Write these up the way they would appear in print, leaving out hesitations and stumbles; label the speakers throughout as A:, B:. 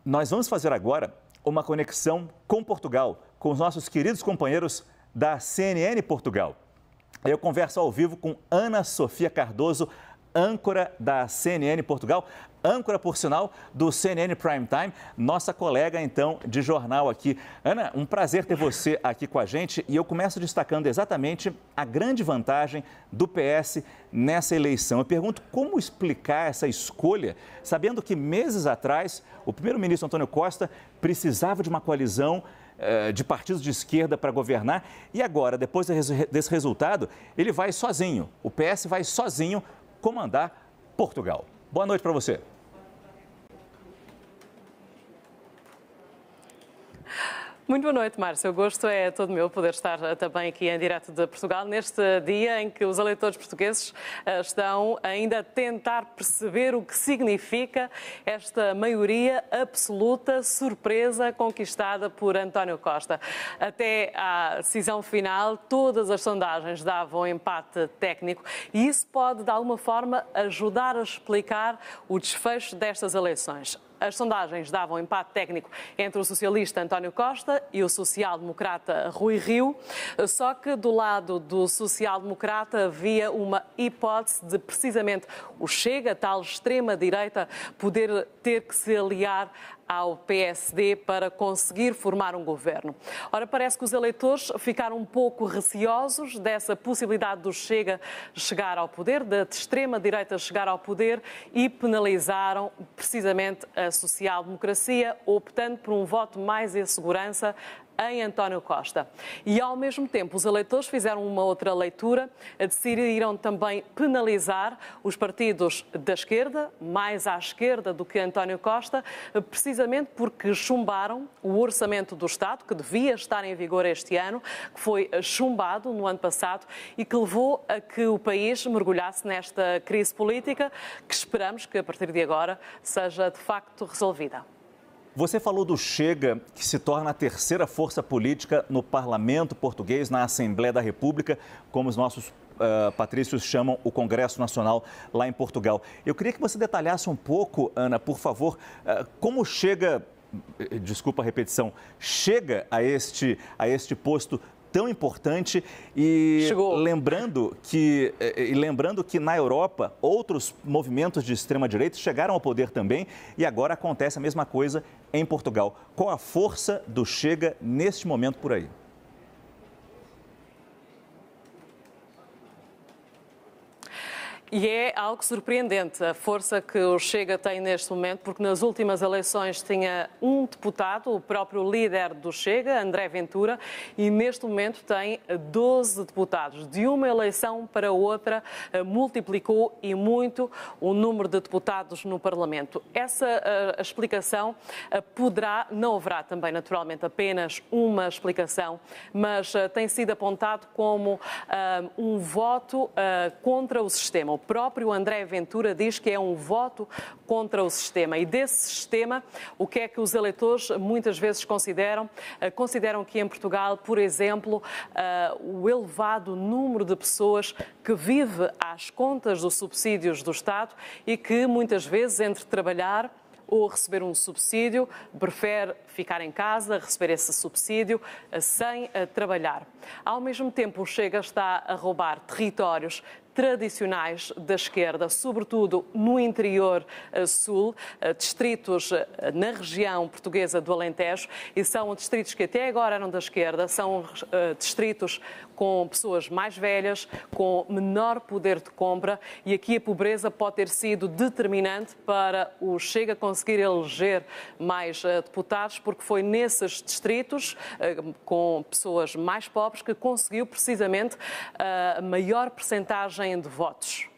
A: Nós vamos fazer agora uma conexão com Portugal, com os nossos queridos companheiros da CNN Portugal. Eu converso ao vivo com Ana Sofia Cardoso, âncora da CNN Portugal, âncora, por sinal, do CNN Prime Time, nossa colega, então, de jornal aqui. Ana, um prazer ter você aqui com a gente e eu começo destacando exatamente a grande vantagem do PS nessa eleição. Eu pergunto como explicar essa escolha, sabendo que meses atrás o primeiro-ministro Antônio Costa precisava de uma coalizão de partidos de esquerda para governar e agora, depois desse resultado, ele vai sozinho, o PS vai sozinho comandar Portugal. Boa noite para você.
B: Muito boa noite, Márcio. O gosto é todo meu poder estar também aqui em direto de Portugal, neste dia em que os eleitores portugueses estão ainda a tentar perceber o que significa esta maioria absoluta surpresa conquistada por António Costa. Até à decisão final, todas as sondagens davam empate técnico e isso pode, de alguma forma, ajudar a explicar o desfecho destas eleições. As sondagens davam empate técnico entre o socialista António Costa e o social-democrata Rui Rio, só que do lado do social-democrata havia uma hipótese de precisamente o Chega, tal extrema-direita, poder ter que se aliar ao PSD para conseguir formar um governo. Ora, parece que os eleitores ficaram um pouco receosos dessa possibilidade do Chega chegar ao poder, da extrema-direita chegar ao poder e penalizaram precisamente a social-democracia, optando por um voto mais em segurança em António Costa. E, ao mesmo tempo, os eleitores fizeram uma outra leitura, decidiram também penalizar os partidos da esquerda, mais à esquerda do que António Costa, precisamente porque chumbaram o orçamento do Estado, que devia estar em vigor este ano, que foi chumbado no ano passado e que levou a que o país mergulhasse nesta crise política, que esperamos que, a partir de agora, seja de facto resolvida.
A: Você falou do Chega, que se torna a terceira força política no Parlamento português, na Assembleia da República, como os nossos patrícios chamam o Congresso Nacional lá em Portugal. Eu queria que você detalhasse um pouco, Ana, por favor, como Chega, desculpa a repetição, chega a este posto tão importante e lembrando que na Europa outros movimentos de extrema-direita chegaram ao poder também e agora acontece a mesma coisa em Portugal. Qual a força do Chega neste momento por aí?
B: E é algo surpreendente a força que o Chega tem neste momento, porque nas últimas eleições tinha um deputado, o próprio líder do Chega, André Ventura, e neste momento tem 12 deputados. De uma eleição para outra, multiplicou e muito o número de deputados no Parlamento. Essa a explicação não haverá também naturalmente apenas uma explicação, mas tem sido apontado como um voto contra o sistema. O próprio André Ventura diz que é um voto contra o sistema e desse sistema o que é que os eleitores muitas vezes consideram? Consideram que em Portugal, por exemplo, o elevado número de pessoas que vive às contas dos subsídios do Estado e que muitas vezes entre trabalhar ou receber um subsídio, prefere ficar em casa, receber esse subsídio sem trabalhar. Ao mesmo tempo, o Chega está a roubar territórios tradicionais da esquerda, sobretudo no interior sul, distritos na região portuguesa do Alentejo, e são distritos que até agora eram da esquerda, são distritos com pessoas mais velhas, com menor poder de compra, e aqui a pobreza pode ter sido determinante para o Chega conseguir eleger mais deputados, porque foi nesses distritos, com pessoas mais pobres, que conseguiu precisamente a maior percentagem de votos.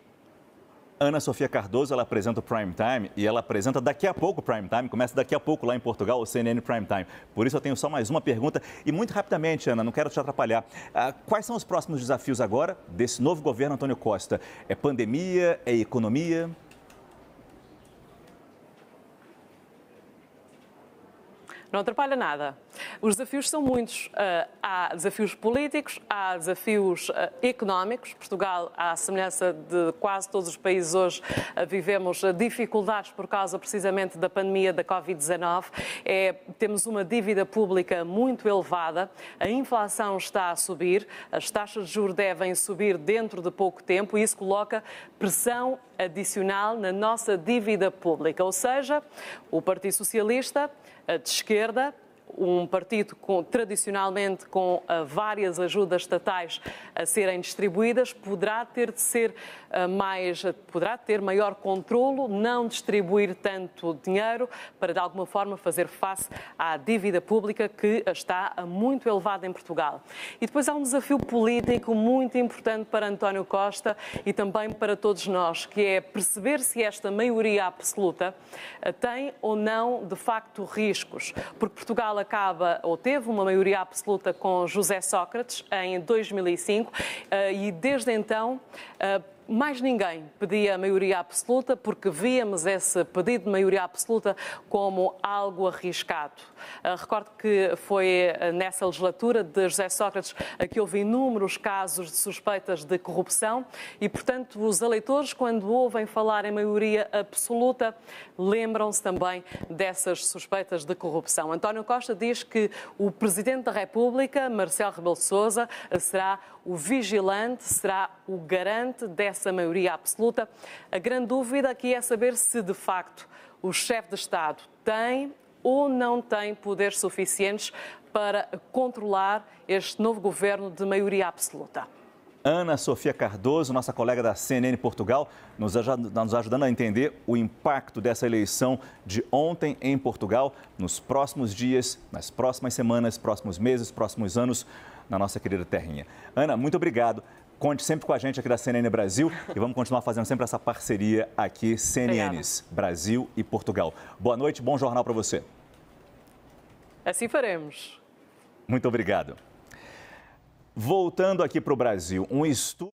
A: Ana Sofia Cardoso, ela apresenta o Prime Time e ela apresenta daqui a pouco o Prime Time, começa daqui a pouco lá em Portugal, o CNN Prime Time. Por isso eu tenho só mais uma pergunta e muito rapidamente, Ana, não quero te atrapalhar. Quais são os próximos desafios agora desse novo governo Antônio Costa? É pandemia? É economia?
B: Não atrapalha nada. Os desafios são muitos. Há desafios políticos, há desafios económicos. Portugal, à semelhança de quase todos os países hoje, vivemos dificuldades por causa precisamente da pandemia da Covid-19. Temos uma dívida pública muito elevada, a inflação está a subir, as taxas de juros devem subir dentro de pouco tempo e isso coloca pressão adicional na nossa dívida pública. Ou seja, o Partido Socialista, de esquerda, um partido tradicionalmente com várias ajudas estatais a serem distribuídas, poderá ter maior controlo, não distribuir tanto dinheiro para de alguma forma fazer face à dívida pública que está muito elevada em Portugal. E depois há um desafio político muito importante para António Costa e também para todos nós, que é perceber se esta maioria absoluta tem ou não de facto riscos, porque Portugal teve uma maioria absoluta com José Sócrates em 2005 e desde então mais ninguém pedia a maioria absoluta porque víamos esse pedido de maioria absoluta como algo arriscado. Recordo que foi nessa legislatura de José Sócrates que houve inúmeros casos de suspeitas de corrupção e, portanto, os eleitores, quando ouvem falar em maioria absoluta, lembram-se também dessas suspeitas de corrupção. António Costa diz que o Presidente da República, Marcelo Rebelo de Sousa, será o vigilante, será o garante dessa maioria absoluta. A grande dúvida aqui é saber se, de facto, o chefe de Estado tem ou não tem poderes suficientes para controlar este novo governo de maioria absoluta.
A: Ana Sofia Cardoso, nossa colega da CNN Portugal, nos ajudando a entender o impacto dessa eleição de ontem em Portugal, nos próximos dias, nas próximas semanas, próximos meses, próximos anos, na nossa querida terrinha. Ana, muito obrigado. Conte sempre com a gente aqui da CNN Brasil e vamos continuar fazendo sempre essa parceria aqui, CNNs, Brasil e Portugal. Boa noite, bom jornal para você.
B: Assim faremos.
A: Muito obrigado. Voltando aqui para o Brasil, um estudo...